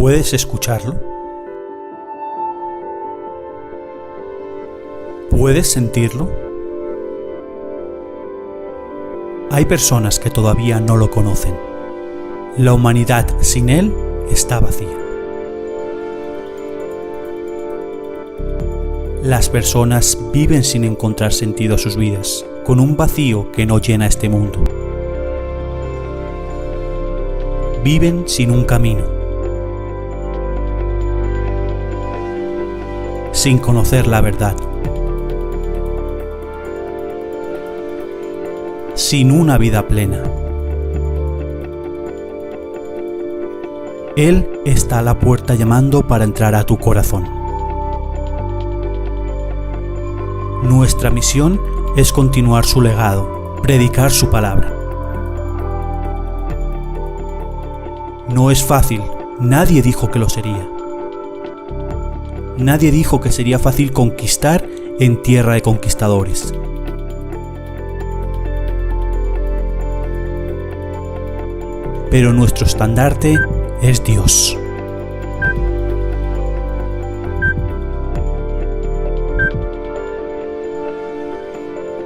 ¿Puedes escucharlo? ¿Puedes sentirlo? Hay personas que todavía no lo conocen. La humanidad sin Él está vacía. Las personas viven sin encontrar sentido a sus vidas, con un vacío que no llena este mundo. Viven sin un camino, sin conocer la verdad, sin una vida plena. Él está a la puerta llamando para entrar a tu corazón. Nuestra misión es continuar su legado, predicar su palabra. No es fácil, nadie dijo que lo sería. Nadie dijo que sería fácil conquistar en tierra de conquistadores. Pero nuestro estandarte es Dios.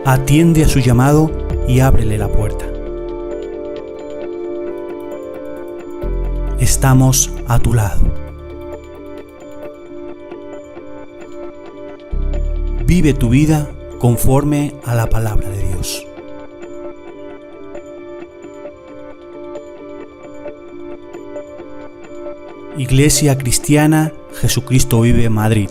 Atiende a su llamado y ábrele la puerta. Estamos a tu lado. Vive tu vida conforme a la palabra de Dios. Iglesia Cristiana Jesucristo Vive Madrid.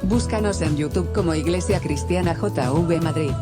Búscanos en YouTube como Iglesia Cristiana JV Madrid.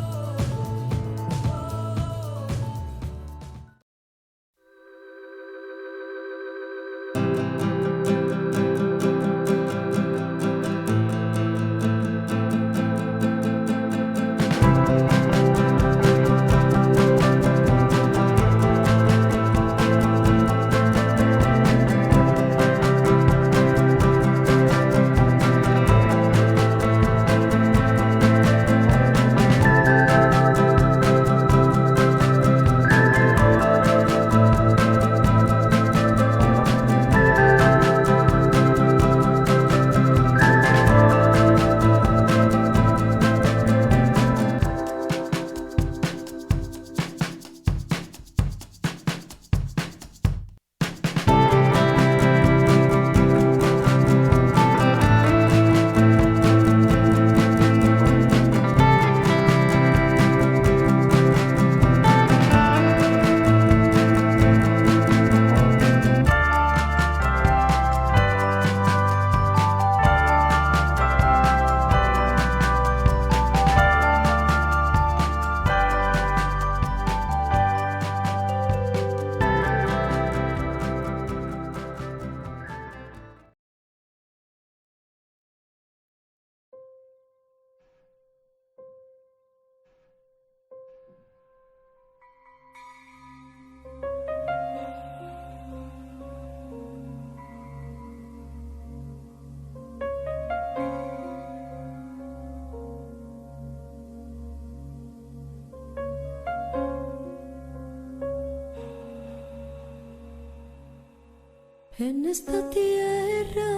En esta tierra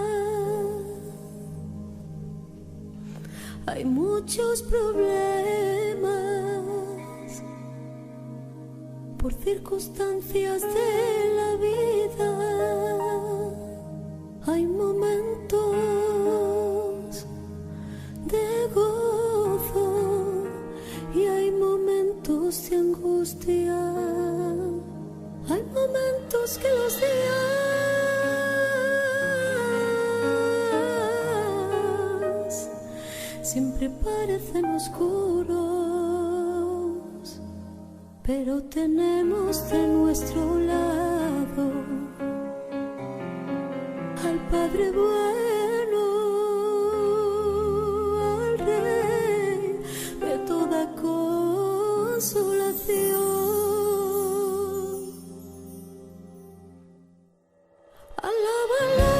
hay muchos problemas por circunstancias de la vida. Hay momentos de gozo y hay momentos de angustia. Hay momentos que los días siempre parecen oscuros, pero tenemos de nuestro lado al Padre bueno, al Rey de toda consolación. Alábalo.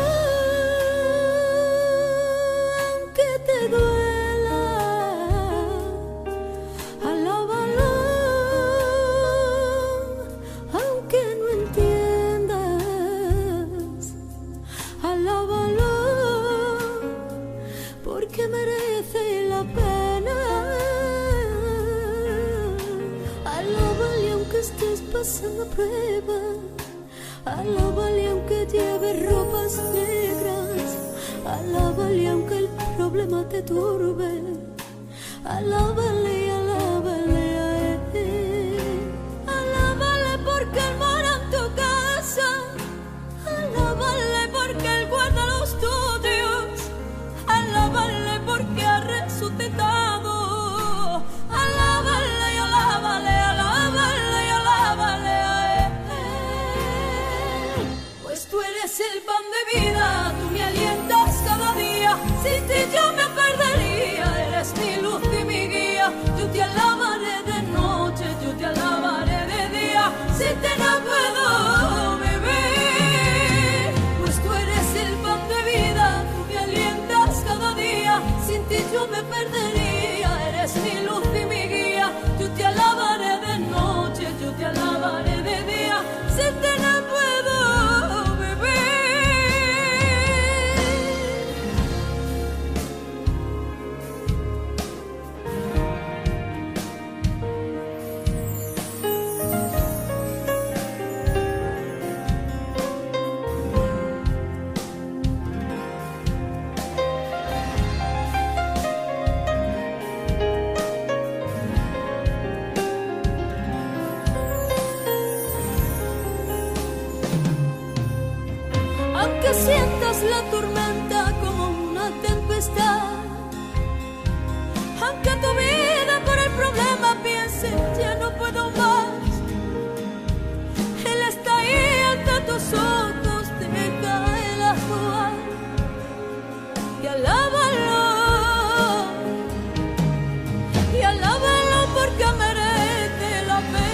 pasando prueba. Alábale aunque lleve ropas negras. Alábale aunque el problema te turbe. Alábale, alábale a él. Alábale porque él mora en tu casa. Alábale porque él guarda los tuyos. Alábale porque ha resucitado. Alábale, alábale, alábale, alábale a él. Pues tú eres el pan de vida, tú me alientas cada día. Sin ti yo me perdería, eres mi luz y mi guía. Yo te alabaré de noche, yo te alabaré de día. Sin ti no puedo vivir. Pues tú eres el pan de vida, tú me alientas cada día. Sin ti yo me perdería, eres mi luz y mi guía. Yo te alabaré de noche, yo te alabaré de día. Sin ti no puedo vivir. Aunque sientas la tormenta como una tempestad, aunque tu vida por el problema piense ya no puedo más, Él está ahí ante tus ojos, deja el actuar y alábalo porque merece la pena.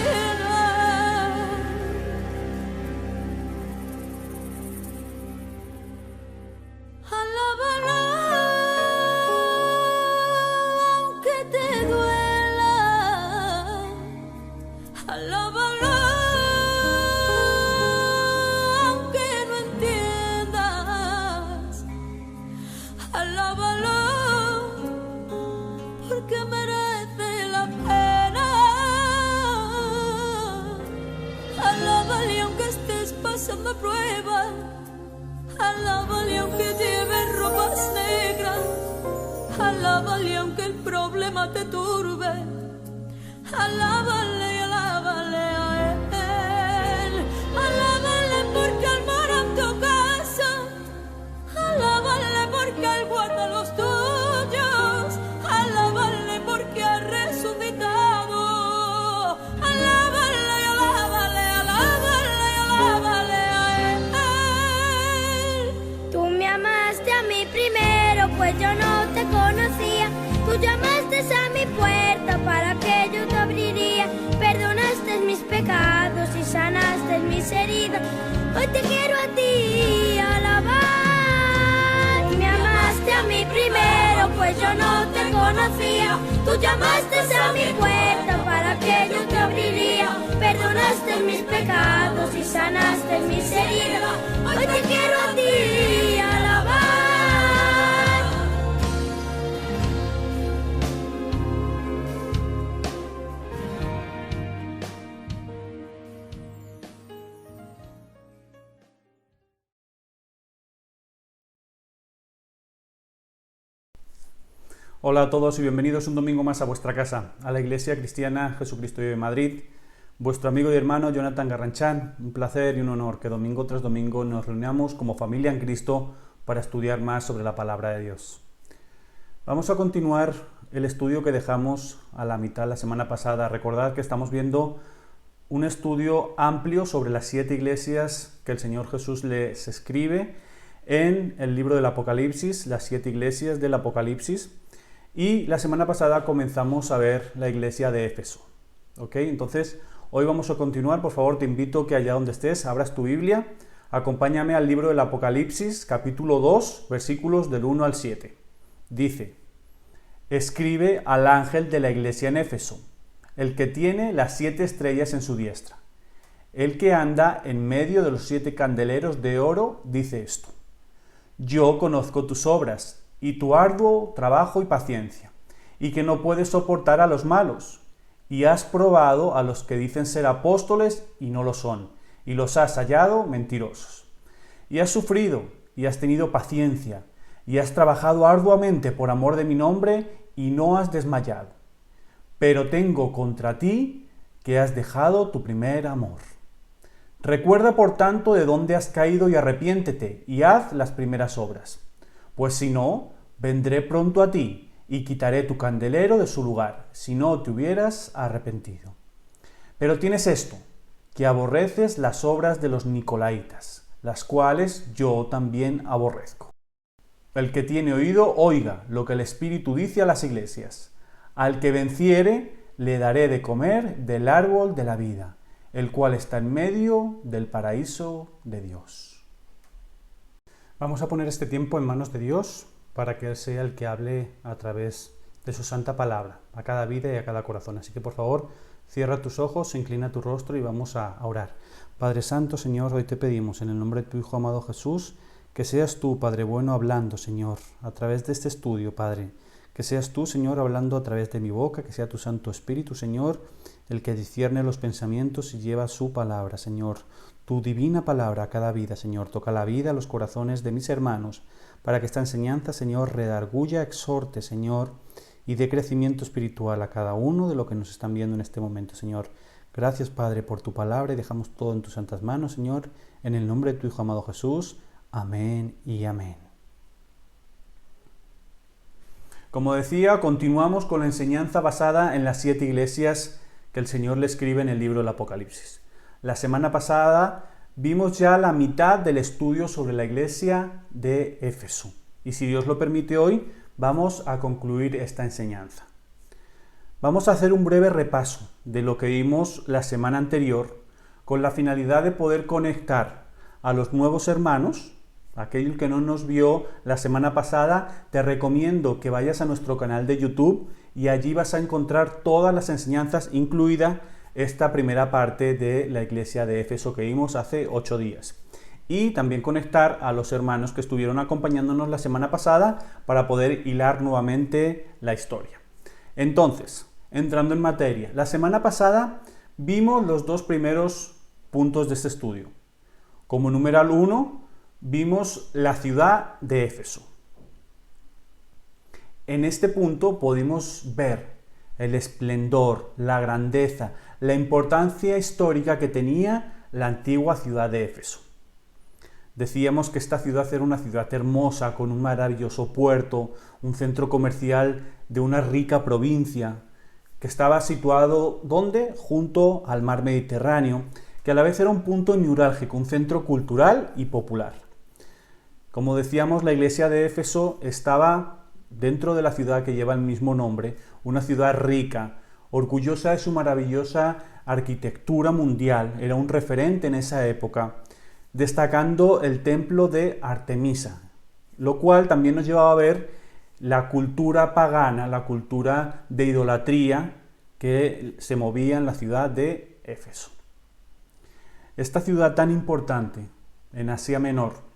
Alábalo aunque te duela. Alábalo aunque no entiendas. Alábalo porque merece la pena. Alábale aunque estés pasando pruebas. Alábale aunque lleves ropas negras. Alábale aunque el problema te turbe. Alábale, alábale a él. Alábale porque él mora en tu casa. Alábale porque él guarda los tuyos. Alábale porque ha resucitado. Alábale, alábale, alábale, alábale a él. Tú me amaste a mí primero, pues yo no te conocía. Tú llamaste a mi puerta para que yo te abriría. Perdonaste mis pecados y sanaste mis heridas. Hoy te quiero a ti alabar. Me amaste a mí primero, pues yo no te conocía. Tú llamaste a mi puerta para que yo te abriría. Perdonaste mis pecados y sanaste mis heridas. Hoy te quiero a ti alabar. Hola a todos y bienvenidos un domingo más a vuestra casa, a la Iglesia Cristiana Jesucristo de Madrid. Vuestro amigo y hermano Jonathan Garranchán, un placer y un honor que domingo tras domingo nos reunamos como familia en Cristo para estudiar más sobre la palabra de Dios. Vamos a continuar el estudio que dejamos a la mitad la semana pasada. Recordad que estamos viendo un estudio amplio sobre las 7 iglesias que el Señor Jesús les escribe en el libro del Apocalipsis, las 7 iglesias del Apocalipsis. Y la semana pasada comenzamos a ver la iglesia de Éfeso. ¿Ok? Entonces, hoy vamos a continuar. Por favor, te invito que allá donde estés, abras tu Biblia. Acompáñame al libro del Apocalipsis, capítulo 2, versículos del 1 al 7. Dice: escribe al ángel de la iglesia en Éfeso, el que tiene las 7 estrellas en su diestra. El que anda en medio de los 7 candeleros de oro dice esto: yo conozco tus obras y tu arduo trabajo y paciencia, y que no puedes soportar a los malos, y has probado a los que dicen ser apóstoles y no lo son, y los has hallado mentirosos. Y has sufrido, y has tenido paciencia, y has trabajado arduamente por amor de mi nombre, y no has desmayado. Pero tengo contra ti que has dejado tu primer amor. Recuerda, por tanto, de dónde has caído y arrepiéntete, y haz las primeras obras. Pues si no, vendré pronto a ti, y quitaré tu candelero de su lugar, si no te hubieras arrepentido. Pero tienes esto, que aborreces las obras de los nicolaitas, las cuales yo también aborrezco. El que tiene oído, oiga lo que el Espíritu dice a las iglesias. Al que venciere, le daré de comer del árbol de la vida, el cual está en medio del paraíso de Dios. Vamos a poner este tiempo en manos de Dios para que Él sea el que hable a través de su santa palabra, a cada vida y a cada corazón. Así que por favor, cierra tus ojos, inclina tu rostro y vamos a orar. Padre Santo, Señor, hoy te pedimos en el nombre de tu Hijo amado Jesús, que seas tú, Padre bueno, hablando, Señor, a través de este estudio, Padre. Que seas tú, Señor, hablando a través de mi boca, que sea tu Santo Espíritu, Señor, el que discierne los pensamientos y lleva su palabra, Señor. Tu divina palabra a cada vida, Señor. Toca la vida, los corazones de mis hermanos, para que esta enseñanza, Señor, redarguya, exhorte, Señor, y dé crecimiento espiritual a cada uno de lo que nos están viendo en este momento, Señor. Gracias, Padre, por tu palabra y dejamos todo en tus santas manos, Señor, en el nombre de tu Hijo amado Jesús. Amén y amén. Como decía, continuamos con la enseñanza basada en las 7 iglesias que el Señor le escribe en el libro del Apocalipsis. La semana pasada vimos ya la mitad del estudio sobre la iglesia de Éfeso. Y si Dios lo permite hoy, vamos a concluir esta enseñanza. Vamos a hacer un breve repaso de lo que vimos la semana anterior con la finalidad de poder conectar a los nuevos hermanos. Aquel que no nos vio la semana pasada, te recomiendo que vayas a nuestro canal de YouTube y allí vas a encontrar todas las enseñanzas, incluida esta primera parte de la iglesia de Éfeso que vimos hace 8 días. Y también conectar a los hermanos que estuvieron acompañándonos la semana pasada para poder hilar nuevamente la historia. Entonces, entrando en materia, la semana pasada vimos los 2 primeros puntos de este estudio. Como numeral 1, vimos la ciudad de Éfeso. En este punto pudimos ver el esplendor, la grandeza, la importancia histórica que tenía la antigua ciudad de Éfeso. Decíamos que esta ciudad era una ciudad hermosa, con un maravilloso puerto, un centro comercial de una rica provincia, que estaba situado, ¿dónde? Junto al mar Mediterráneo, que a la vez era un punto neurálgico, un centro cultural y popular. Como decíamos, la iglesia de Éfeso estaba dentro de la ciudad que lleva el mismo nombre, una ciudad rica, orgullosa de su maravillosa arquitectura mundial, era un referente en esa época, destacando el templo de Artemisa, lo cual también nos llevaba a ver la cultura pagana, la cultura de idolatría que se movía en la ciudad de Éfeso. Esta ciudad tan importante en Asia Menor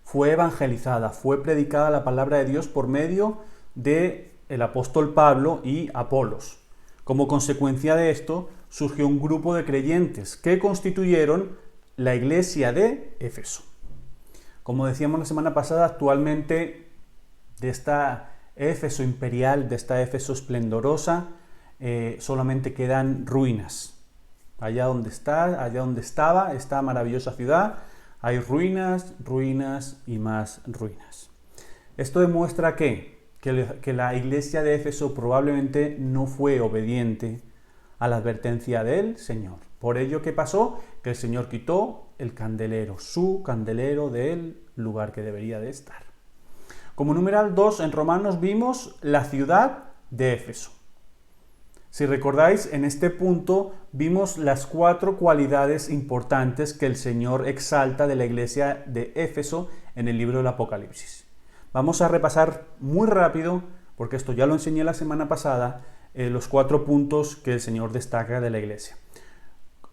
fue evangelizada, fue predicada la palabra de Dios por medio del apóstol Pablo y Apolos. Como consecuencia de esto, surgió un grupo de creyentes que constituyeron la iglesia de Éfeso. Como decíamos la semana pasada, actualmente de esta Éfeso imperial, de esta Éfeso esplendorosa, solamente quedan ruinas. Allá donde estaba esta maravillosa ciudad, hay ruinas, ruinas y más ruinas. Esto demuestra que la iglesia de Éfeso probablemente no fue obediente a la advertencia del Señor. Por ello, ¿qué pasó? Que el Señor quitó el candelero, su candelero del lugar que debería de estar. Como numeral 2, en Romanos vimos la ciudad de Éfeso. Si recordáis, en este punto vimos las 4 cualidades importantes que el Señor exalta de la iglesia de Éfeso en el libro del Apocalipsis. Vamos a repasar muy rápido, porque esto ya lo enseñé la semana pasada, los 4 puntos que el Señor destaca de la iglesia.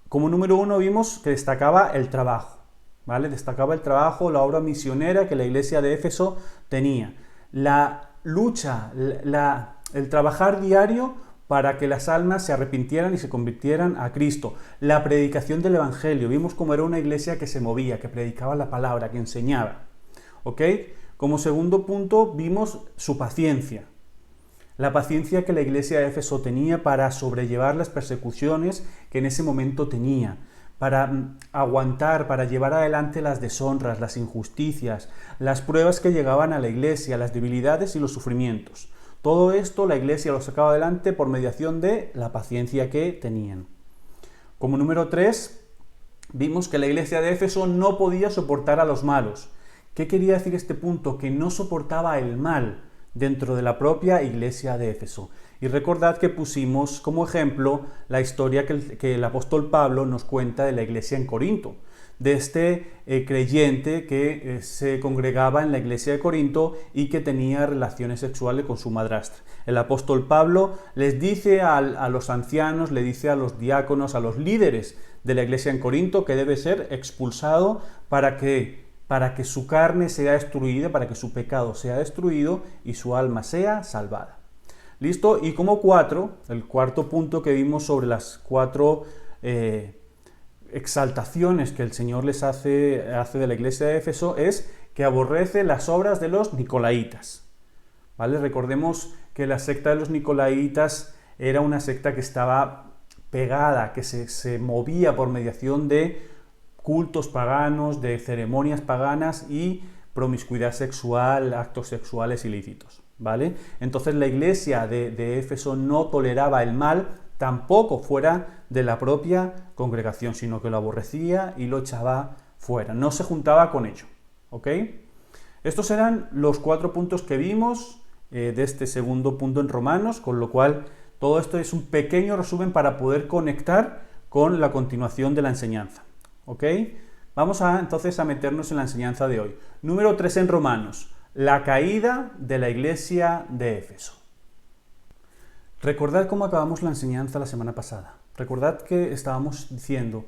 Como número 1 vimos que destacaba el trabajo, ¿vale? Destacaba el trabajo, la obra misionera que la iglesia de Éfeso tenía. La lucha, el trabajar diario para que las almas se arrepintieran y se convirtieran a Cristo. La predicación del Evangelio. Vimos cómo era una iglesia que se movía, que predicaba la palabra, que enseñaba. ¿Ok? Como segundo punto vimos su paciencia. La paciencia que la iglesia de Éfeso tenía para sobrellevar las persecuciones que en ese momento tenía, para aguantar, para llevar adelante las deshonras, las injusticias, las pruebas que llegaban a la iglesia, las debilidades y los sufrimientos. Todo esto la iglesia lo sacaba adelante por mediación de la paciencia que tenían. Como número 3, vimos que la iglesia de Éfeso no podía soportar a los malos. ¿Qué quería decir este punto? Que no soportaba el mal dentro de la propia iglesia de Éfeso. Y recordad que pusimos como ejemplo la historia que el apóstol Pablo nos cuenta de la iglesia en Corinto, de este creyente que se congregaba en la iglesia de Corinto y que tenía relaciones sexuales con su madrastra. El apóstol Pablo les dice a los ancianos, le dice a los diáconos, a los líderes de la iglesia en Corinto que debe ser expulsado para que su carne sea destruida, para que su pecado sea destruido y su alma sea salvada. ¿Listo? Y como el cuarto punto que vimos sobre las 4 exaltaciones que el Señor les hace de la iglesia de Éfeso es que aborrece las obras de los nicolaitas. ¿Vale? Recordemos que la secta de los nicolaitas era una secta que estaba pegada, que se movía por mediación de cultos paganos, de ceremonias paganas y promiscuidad sexual, actos sexuales ilícitos. ¿Vale? Entonces la iglesia de Éfeso no toleraba el mal, tampoco fuera de la propia congregación, sino que lo aborrecía y lo echaba fuera, no se juntaba con ello. ¿Ok? Estos eran los 4 puntos que vimos de este segundo punto en Romanos, con lo cual todo esto es un pequeño resumen para poder conectar con la continuación de la enseñanza. ¿Ok? Vamos entonces a meternos en la enseñanza de hoy. Número 3 en Romanos, la caída de la iglesia de Éfeso. Recordad cómo acabamos la enseñanza la semana pasada. Recordad que estábamos diciendo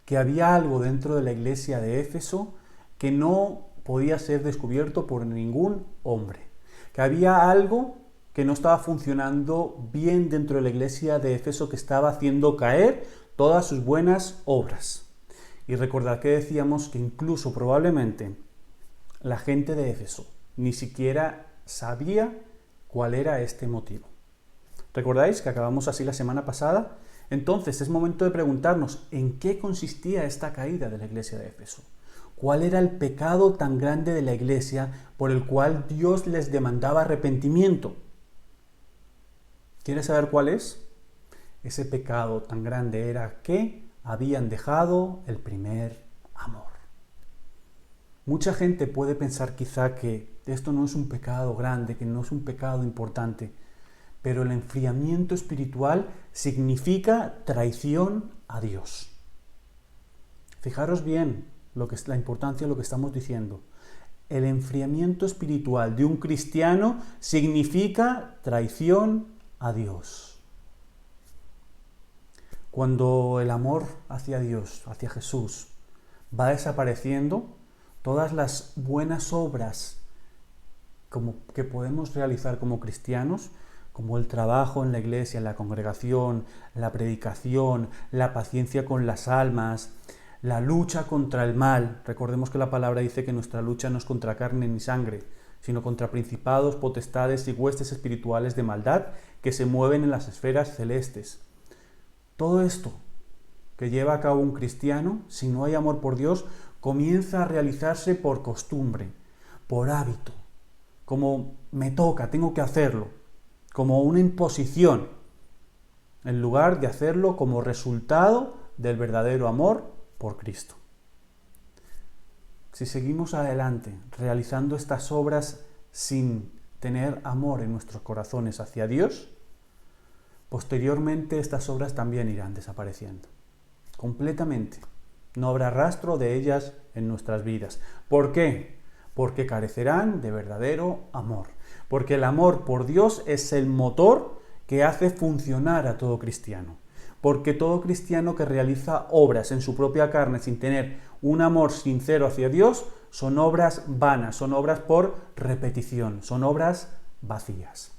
que había algo dentro de la iglesia de Éfeso que no podía ser descubierto por ningún hombre. Que había algo que no estaba funcionando bien dentro de la iglesia de Éfeso, que estaba haciendo caer todas sus buenas obras. Y recordad que decíamos que incluso probablemente la gente de Éfeso ni siquiera sabía cuál era este motivo. ¿Recordáis que acabamos así la semana pasada? Entonces es momento de preguntarnos en qué consistía esta caída de la iglesia de Éfeso. ¿Cuál era el pecado tan grande de la iglesia por el cual Dios les demandaba arrepentimiento? ¿Quieres saber cuál es? Ese pecado tan grande era que habían dejado el primer amor. Mucha gente puede pensar quizá que esto no es un pecado grande, que no es un pecado importante, pero el enfriamiento espiritual significa traición a Dios. Fijaros bien la importancia de lo que estamos diciendo. El enfriamiento espiritual de un cristiano significa traición a Dios. Cuando el amor hacia Dios, hacia Jesús, va desapareciendo, todas las buenas obras que podemos realizar como cristianos, como el trabajo en la iglesia, en la congregación, la predicación, la paciencia con las almas, la lucha contra el mal. Recordemos que la palabra dice que nuestra lucha no es contra carne ni sangre, sino contra principados, potestades y huestes espirituales de maldad que se mueven en las esferas celestes. Todo esto que lleva a cabo un cristiano, si no hay amor por Dios, comienza a realizarse por costumbre, por hábito, como me toca, tengo que hacerlo, como una imposición, en lugar de hacerlo como resultado del verdadero amor por Cristo. Si seguimos adelante realizando estas obras sin tener amor en nuestros corazones hacia Dios, posteriormente estas obras también irán desapareciendo, completamente. No habrá rastro de ellas en nuestras vidas. ¿Por qué? Porque carecerán de verdadero amor. Porque el amor por Dios es el motor que hace funcionar a todo cristiano. Porque todo cristiano que realiza obras en su propia carne sin tener un amor sincero hacia Dios son obras vanas, son obras por repetición, son obras vacías.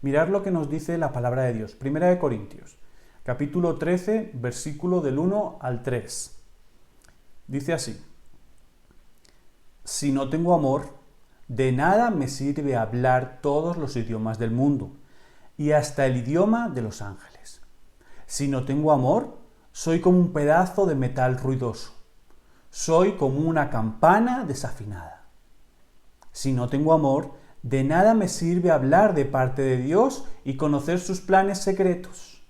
Mirad lo que nos dice la palabra de Dios. Primera de Corintios, capítulo 13, versículo del 1 al 3. Dice así: si no tengo amor, de nada me sirve hablar todos los idiomas del mundo y hasta el idioma de los ángeles. Si no tengo amor, soy como un pedazo de metal ruidoso. Soy como una campana desafinada. Si no tengo amor, de nada me sirve hablar de parte de Dios y conocer sus planes secretos.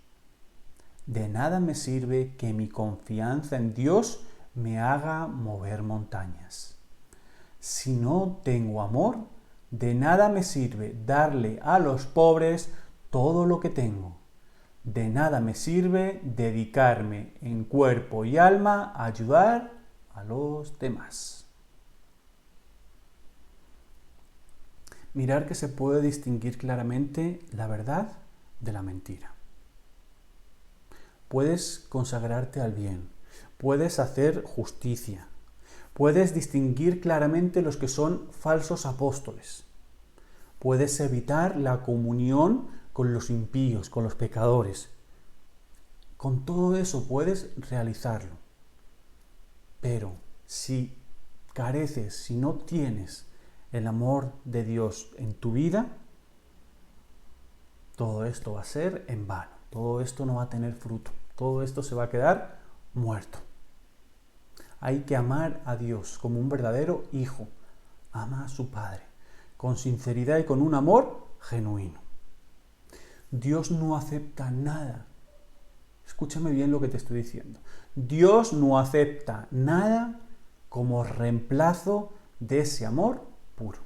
De nada me sirve que mi confianza en Dios me haga mover montañas. Si no tengo amor, de nada me sirve darle a los pobres todo lo que tengo. De nada me sirve dedicarme en cuerpo y alma a ayudar a los demás. Mirar que se puede distinguir claramente la verdad de la mentira. Puedes consagrarte al bien, puedes hacer justicia, puedes distinguir claramente los que son falsos apóstoles, puedes evitar la comunión con los impíos, con los pecadores. Con todo eso puedes realizarlo. Pero si careces, si no tienes el amor de Dios en tu vida, todo esto va a ser en vano, todo esto no va a tener fruto, todo esto se va a quedar muerto. Hay que amar a Dios como un verdadero hijo, ama a su Padre, con sinceridad y con un amor genuino. Dios no acepta nada. Escúchame bien lo que te estoy diciendo. Dios no acepta nada como reemplazo de ese amor puro.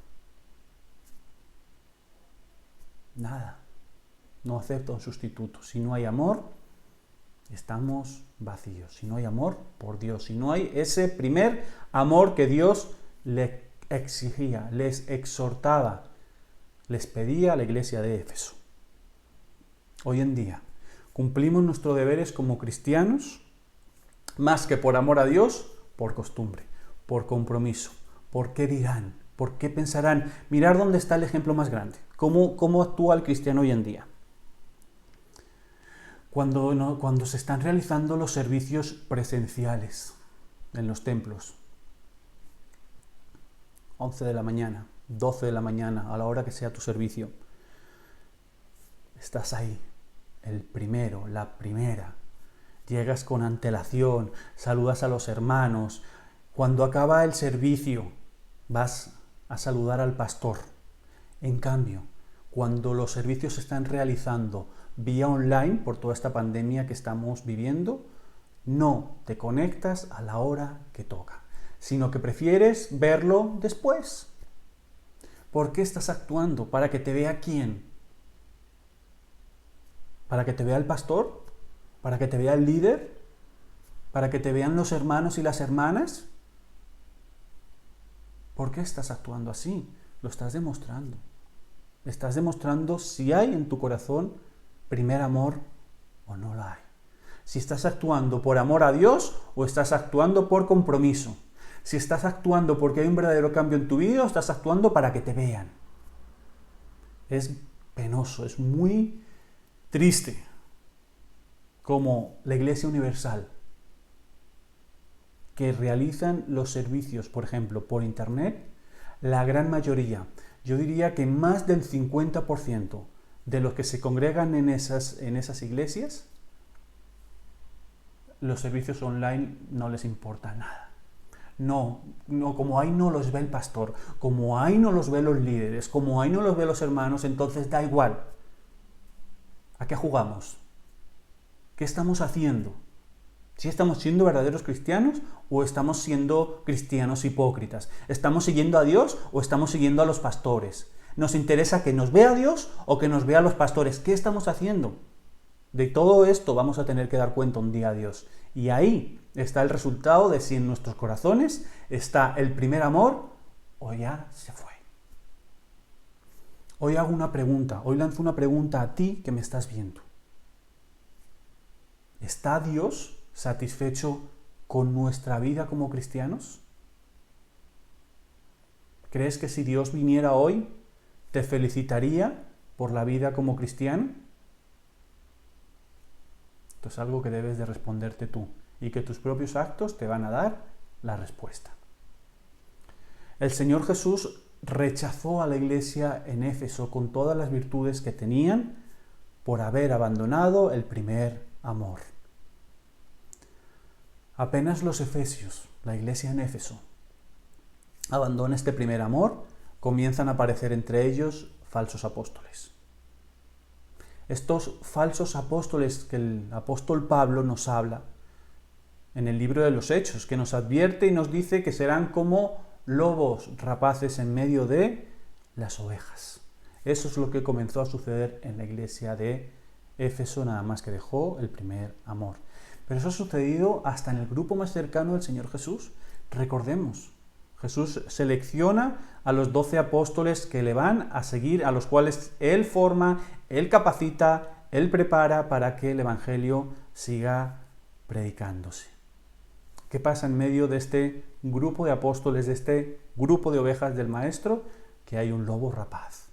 Nada. No acepta un sustituto. Si no hay amor, estamos vacíos. Si no hay amor por Dios, si no hay ese primer amor que Dios les exigía, les exhortaba, les pedía a la iglesia de Éfeso. Hoy en día cumplimos nuestros deberes como cristianos más que por amor a Dios, por costumbre, por compromiso, por qué dirán, por qué pensarán. Mirar dónde está el ejemplo más grande, cómo actúa el cristiano hoy en día. Cuando se están realizando los servicios presenciales en los templos, 11 de la mañana, 12 de la mañana, a la hora que sea tu servicio, estás ahí, el primero, la primera, llegas con antelación, saludas a los hermanos, cuando acaba el servicio vas a saludar al pastor. En cambio, cuando los servicios se están realizando vía online por toda esta pandemia que estamos viviendo, no te conectas a la hora que toca, sino que prefieres verlo después. ¿Por qué estás actuando? ¿Para que te vea quién? ¿Para que te vea el pastor? ¿Para que te vea el líder? ¿Para que te vean los hermanos y las hermanas? ¿Por qué estás actuando así? Lo estás demostrando. Estás demostrando si hay en tu corazón primer amor o no lo hay. Si estás actuando por amor a Dios o estás actuando por compromiso. Si estás actuando porque hay un verdadero cambio en tu vida o estás actuando para que te vean. Es penoso, es muy triste como la Iglesia Universal, que realizan los servicios, por ejemplo, por internet, la gran mayoría, yo diría que más del 50% de los que se congregan en esas iglesias, los servicios online no les importa nada. No, como ahí no los ve el pastor, como ahí no los ve los líderes, como ahí no los ve los hermanos, entonces da igual. ¿A qué jugamos? ¿Qué estamos haciendo? ¿Si estamos siendo verdaderos cristianos o estamos siendo cristianos hipócritas? ¿Estamos siguiendo a Dios o estamos siguiendo a los pastores? ¿Nos interesa que nos vea Dios o que nos vea los pastores? ¿Qué estamos haciendo? De todo esto vamos a tener que dar cuenta un día a Dios. Y ahí está el resultado de si en nuestros corazones está el primer amor o ya se fue. Hoy hago una pregunta, hoy lanzo una pregunta a ti que me estás viendo. ¿Está Dios satisfecho con nuestra vida como cristianos? ¿Crees que si Dios viniera hoy, te felicitaría por la vida como cristiano? Esto es algo que debes de responderte tú y que tus propios actos te van a dar la respuesta. El Señor Jesús rechazó a la iglesia en Éfeso con todas las virtudes que tenían por haber abandonado el primer amor. Apenas los efesios, la iglesia en Éfeso, abandona este primer amor, comienzan a aparecer entre ellos falsos apóstoles. Estos falsos apóstoles que el apóstol Pablo nos habla en el libro de los Hechos, que nos advierte y nos dice que serán como lobos rapaces en medio de las ovejas. Eso es lo que comenzó a suceder en la iglesia de Éfeso, nada más que dejó el primer amor. Pero eso ha sucedido hasta en el grupo más cercano del Señor Jesús. Recordemos, Jesús selecciona a los 12 apóstoles que le van a seguir, a los cuales Él forma, Él capacita, Él prepara para que el Evangelio siga predicándose. ¿Qué pasa en medio de este grupo de apóstoles, de este grupo de ovejas del Maestro? Que hay un lobo rapaz.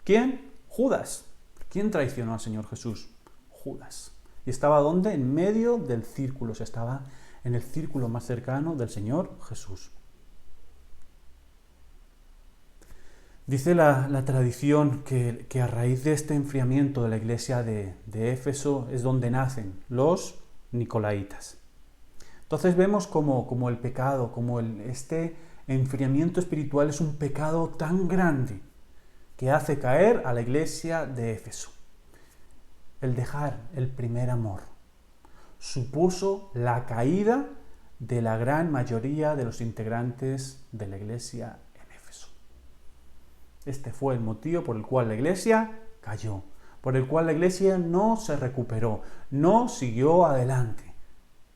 ¿Quién? Judas. ¿Quién traicionó al Señor Jesús? Judas. ¿Y estaba dónde? En medio del círculo. O sea, estaba en el círculo más cercano del Señor Jesús. Dice la tradición que a raíz de este enfriamiento de la iglesia de Éfeso es donde nacen los nicolaitas. Entonces vemos como el pecado, como este enfriamiento espiritual es un pecado tan grande que hace caer a la iglesia de Éfeso. El dejar el primer amor supuso la caída de la gran mayoría de los integrantes de la iglesia en Éfeso. Este fue el motivo por el cual la iglesia cayó, por el cual la iglesia no se recuperó, no siguió adelante,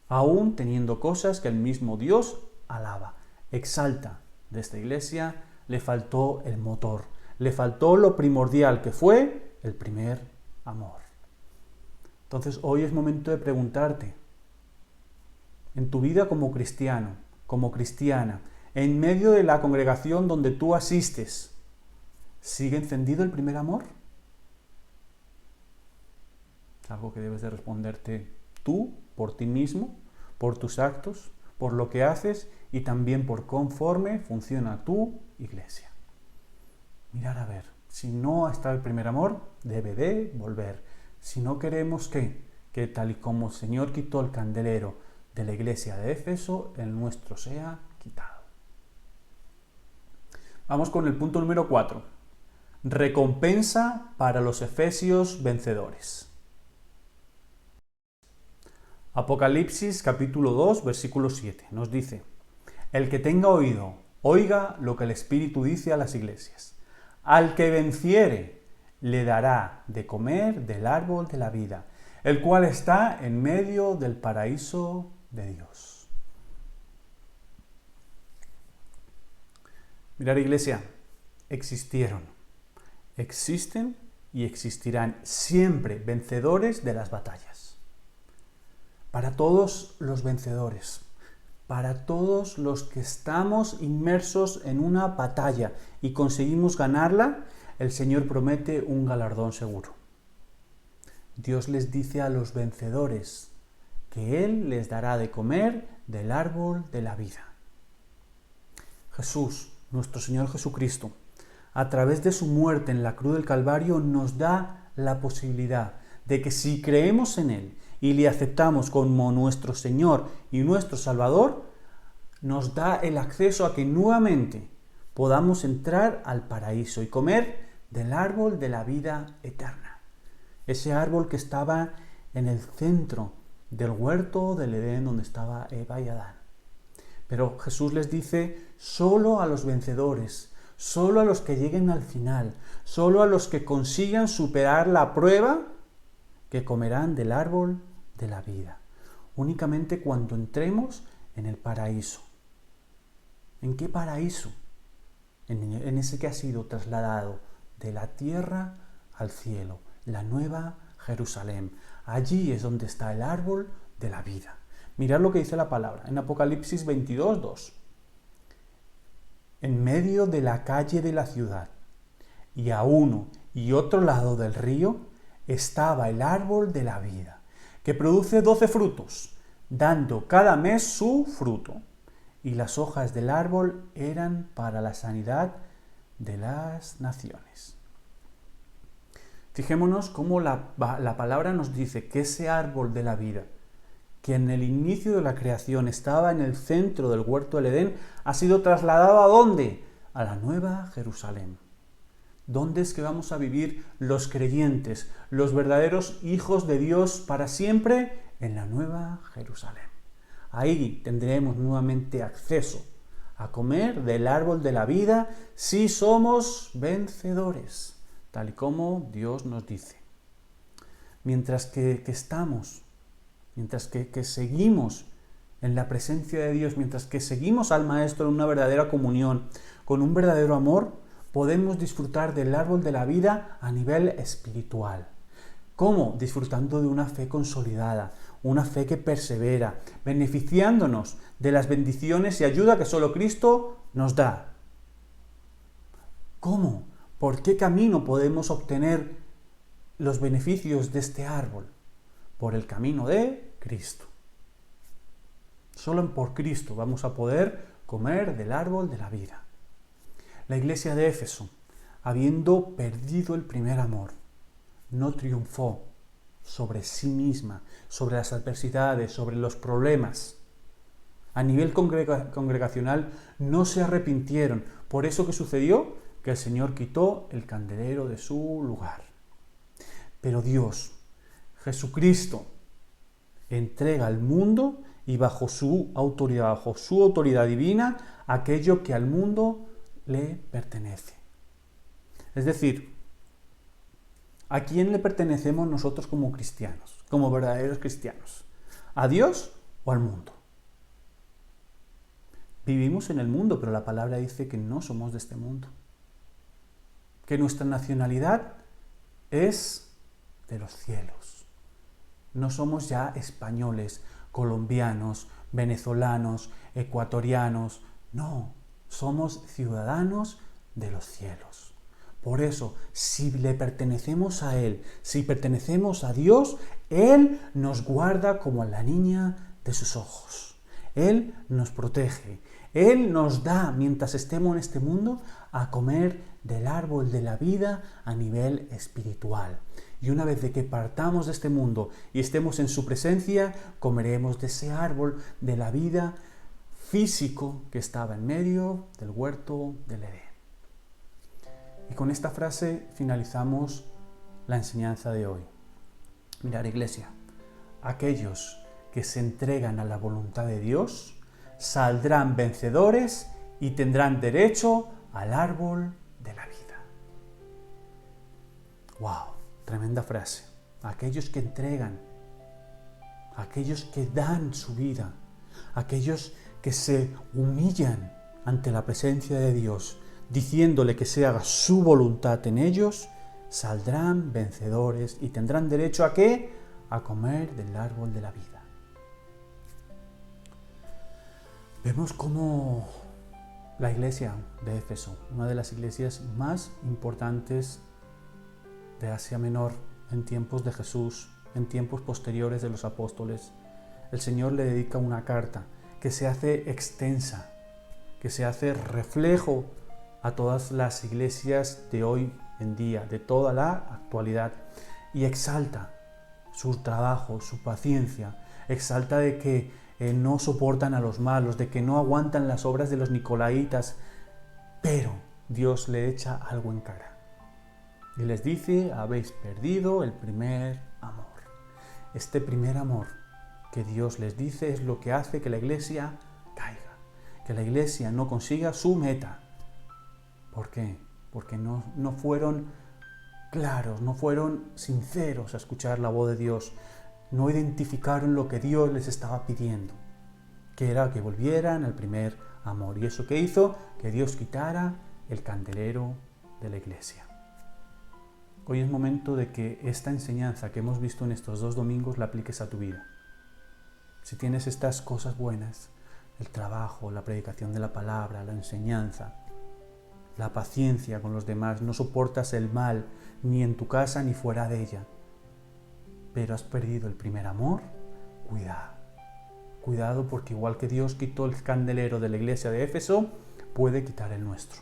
aún teniendo cosas que el mismo Dios alaba, exalta. De esta iglesia le faltó el motor, le faltó lo primordial que fue el primer amor. Entonces hoy es momento de preguntarte, en tu vida como cristiano, como cristiana, en medio de la congregación donde tú asistes, ¿sigue encendido el primer amor? Es algo que debes de responderte tú, por ti mismo, por tus actos, por lo que haces y también por conforme funciona tu iglesia. Mirar a ver, si no está el primer amor, debe de volver. Si no queremos que tal y como el Señor quitó el candelero de la iglesia de Éfeso, el nuestro sea quitado. Vamos con el punto número 4. Recompensa para los efesios vencedores. Apocalipsis capítulo 2, versículo 7 nos dice: El que tenga oído, oiga lo que el Espíritu dice a las iglesias. Al que venciere, le dará de comer del árbol de la vida, el cual está en medio del paraíso de Dios. Mirad, iglesia, existieron, existen y existirán siempre vencedores de las batallas. Para todos los vencedores, para todos los que estamos inmersos en una batalla y conseguimos ganarla, el Señor promete un galardón seguro. Dios les dice a los vencedores que Él les dará de comer del árbol de la vida. Jesús, nuestro Señor Jesucristo, a través de su muerte en la cruz del Calvario, nos da la posibilidad de que si creemos en Él y le aceptamos como nuestro Señor y nuestro Salvador, nos da el acceso a que nuevamente podamos entrar al paraíso y comer del árbol de la vida eterna. Ese árbol que estaba en el centro del huerto del Edén donde estaba Eva y Adán. Pero Jesús les dice, solo a los vencedores, solo a los que lleguen al final, solo a los que consigan superar la prueba, que comerán del árbol de la vida. Únicamente cuando entremos en el paraíso. ¿En qué paraíso? En ese que ha sido trasladado de la tierra al cielo, la nueva Jerusalén. Allí es donde está el árbol de la vida. Mirad lo que dice la palabra en Apocalipsis 22, 2. En medio de la calle de la ciudad, y a uno y otro lado del río estaba el árbol de la vida, que produce 12 frutos, dando cada mes su fruto. Y las hojas del árbol eran para la sanidad de las naciones. Fijémonos cómo la palabra nos dice que ese árbol de la vida, que en el inicio de la creación estaba en el centro del huerto del Edén, ha sido trasladado ¿a dónde? A la Nueva Jerusalén. ¿Dónde es que vamos a vivir los creyentes, los verdaderos hijos de Dios para siempre? En la Nueva Jerusalén. Ahí tendremos nuevamente acceso a comer del árbol de la vida si somos vencedores, tal y como Dios nos dice. Mientras que seguimos en la presencia de Dios, mientras que seguimos al Maestro en una verdadera comunión, con un verdadero amor, podemos disfrutar del árbol de la vida a nivel espiritual. ¿Cómo? Disfrutando de una fe consolidada, una fe que persevera, beneficiándonos de las bendiciones y ayuda que solo Cristo nos da. ¿Cómo? ¿Por qué camino podemos obtener los beneficios de este árbol? Por el camino de Cristo. Solo por Cristo vamos a poder comer del árbol de la vida. La iglesia de Éfeso, habiendo perdido el primer amor, no triunfó sobre sí misma, sobre las adversidades, sobre los problemas. A nivel congregacional no se arrepintieron. Por eso, ¿qué sucedió? Que el Señor quitó el candelero de su lugar. Pero Dios, Jesucristo, entrega al mundo y bajo su autoridad divina, aquello que al mundo le pertenece. Es decir, ¿a quién le pertenecemos nosotros como cristianos, como verdaderos cristianos? ¿A Dios o al mundo? Vivimos en el mundo, pero la palabra dice que no somos de este mundo. Que nuestra nacionalidad es de los cielos. No somos ya españoles, colombianos, venezolanos, ecuatorianos. No, somos ciudadanos de los cielos. Por eso, si le pertenecemos a Él, si pertenecemos a Dios, Él nos guarda como a la niña de sus ojos. Él nos protege. Él nos da, mientras estemos en este mundo, a comer del árbol de la vida a nivel espiritual. Y una vez de que partamos de este mundo y estemos en su presencia, comeremos de ese árbol de la vida físico que estaba en medio del huerto del Edén. Y con esta frase finalizamos la enseñanza de hoy. Mirad, iglesia, aquellos que se entregan a la voluntad de Dios saldrán vencedores y tendrán derecho al árbol de la vida. ¡Wow! Tremenda frase. Aquellos que entregan, aquellos que dan su vida, aquellos que se humillan ante la presencia de Dios, diciéndole que se haga su voluntad en ellos, saldrán vencedores y tendrán derecho ¿a qué? A comer del árbol de la vida. Vemos cómo la iglesia de Éfeso, una de las iglesias más importantes de Asia Menor en tiempos de Jesús, en tiempos posteriores de los apóstoles, el Señor le dedica una carta que se hace extensa, que se hace reflejo a todas las iglesias de hoy en día, de toda la actualidad, y exalta su trabajo, su paciencia, exalta de que no soportan a los malos, de que no aguantan las obras de los nicolaitas, pero Dios le echa algo en cara. Y les dice, habéis perdido el primer amor. Este primer amor que Dios les dice es lo que hace que la iglesia caiga, que la iglesia no consiga su meta. ¿Por qué? Porque no fueron claros, no fueron sinceros a escuchar la voz de Dios, no identificaron lo que Dios les estaba pidiendo, que era que volvieran al primer amor. ¿Y eso qué hizo? Que Dios quitara el candelero de la iglesia. Hoy es momento de que esta enseñanza que hemos visto en estos 2 domingos la apliques a tu vida. Si tienes estas cosas buenas, el trabajo, la predicación de la palabra, la enseñanza, la paciencia con los demás, no soportas el mal ni en tu casa ni fuera de ella, pero has perdido el primer amor, cuidado porque igual que Dios quitó el candelero de la iglesia de Éfeso, puede quitar el nuestro.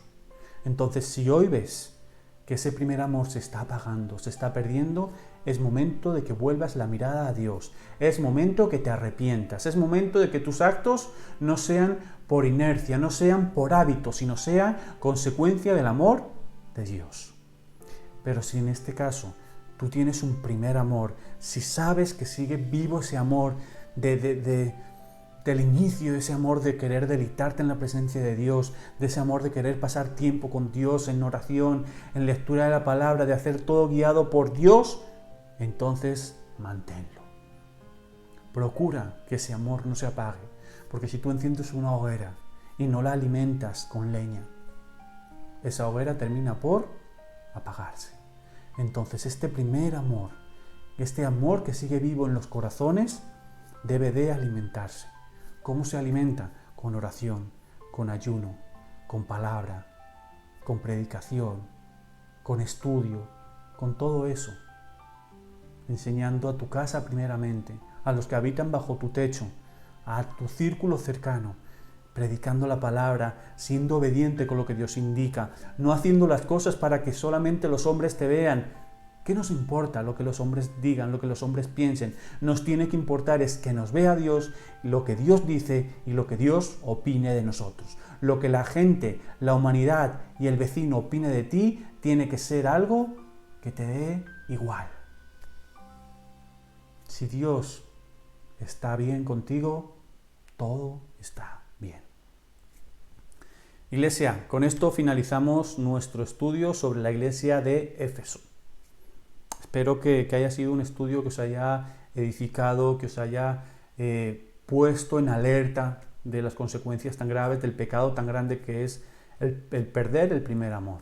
Entonces, si hoy ves que ese primer amor se está apagando, se está perdiendo, es momento de que vuelvas la mirada a Dios, es momento que te arrepientas, es momento de que tus actos no sean por inercia, no sean por hábito, sino sean consecuencia del amor de Dios. Pero si en este caso tú tienes un primer amor, si sabes que sigue vivo ese amor del inicio, ese amor de querer deleitarte en la presencia de Dios, de ese amor de querer pasar tiempo con Dios en oración, en lectura de la palabra, de hacer todo guiado por Dios, entonces manténlo. Procura que ese amor no se apague, porque si tú enciendes una hoguera y no la alimentas con leña, esa hoguera termina por apagarse. Entonces este primer amor, este amor que sigue vivo en los corazones, debe de alimentarse. ¿Cómo se alimenta? Con oración, con ayuno, con palabra, con predicación, con estudio, con todo eso. Enseñando a tu casa primeramente, a los que habitan bajo tu techo, a tu círculo cercano, predicando la palabra, siendo obediente con lo que Dios indica, no haciendo las cosas para que solamente los hombres te vean. ¿Qué nos importa lo que los hombres digan, lo que los hombres piensen? Nos tiene que importar es que nos vea Dios, lo que Dios dice y lo que Dios opine de nosotros. Lo que la gente, la humanidad y el vecino opine de ti tiene que ser algo que te dé igual. Si Dios está bien contigo, todo está bien. Iglesia, con esto finalizamos nuestro estudio sobre la iglesia de Éfeso. Espero que haya sido un estudio que os haya edificado, que os haya puesto en alerta de las consecuencias tan graves, del pecado tan grande que es el perder el primer amor.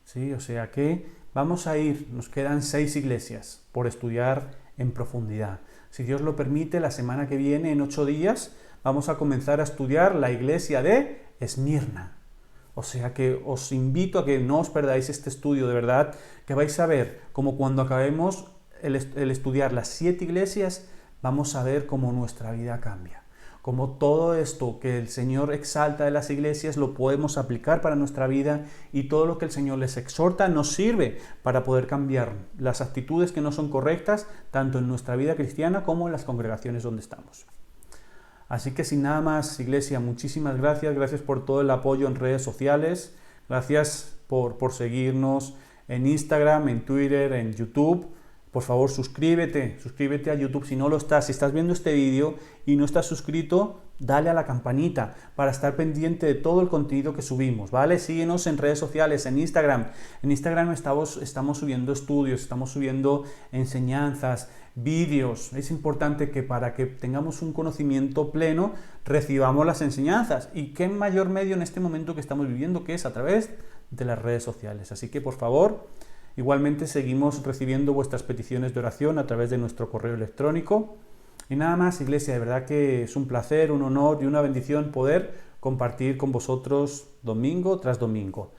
¿Sí? O sea que vamos a ir, nos quedan 6 iglesias por estudiar en profundidad. Si Dios lo permite, la semana que viene, en 8 días, vamos a comenzar a estudiar la iglesia de Esmirna. O sea que os invito a que no os perdáis este estudio, de verdad, que vais a ver como cuando acabemos el estudiar las 7 iglesias, vamos a ver cómo nuestra vida cambia. Como todo esto que el Señor exalta de las iglesias lo podemos aplicar para nuestra vida y todo lo que el Señor les exhorta nos sirve para poder cambiar las actitudes que no son correctas, tanto en nuestra vida cristiana como en las congregaciones donde estamos. Así que sin nada más, iglesia, muchísimas gracias por todo el apoyo en redes sociales, gracias por seguirnos en Instagram, en Twitter, en YouTube. Por favor, suscríbete a YouTube si no lo estás. Si estás viendo este vídeo y no estás suscrito, dale a la campanita para estar pendiente de todo el contenido que subimos, ¿vale? Síguenos en redes sociales, en Instagram. En Instagram estamos subiendo estudios, estamos subiendo enseñanzas, vídeos. Es importante que para que tengamos un conocimiento pleno, recibamos las enseñanzas. ¿Y qué mayor medio en este momento que estamos viviendo que es a través de las redes sociales? Así que, por favor, igualmente seguimos recibiendo vuestras peticiones de oración a través de nuestro correo electrónico. Y nada más, iglesia, de verdad que es un placer, un honor y una bendición poder compartir con vosotros domingo tras domingo.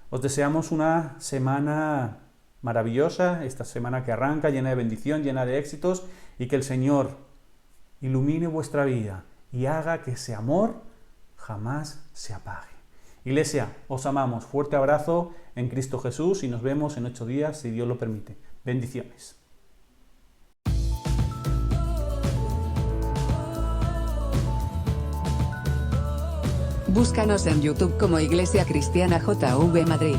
Os deseamos una semana maravillosa, esta semana que arranca, llena de bendición, llena de éxitos, y que el Señor ilumine vuestra vida y haga que ese amor jamás se apague. Iglesia, os amamos. Fuerte abrazo en Cristo Jesús y nos vemos en 8 días, si Dios lo permite. Bendiciones. Búscanos en YouTube como Iglesia Cristiana JV Madrid.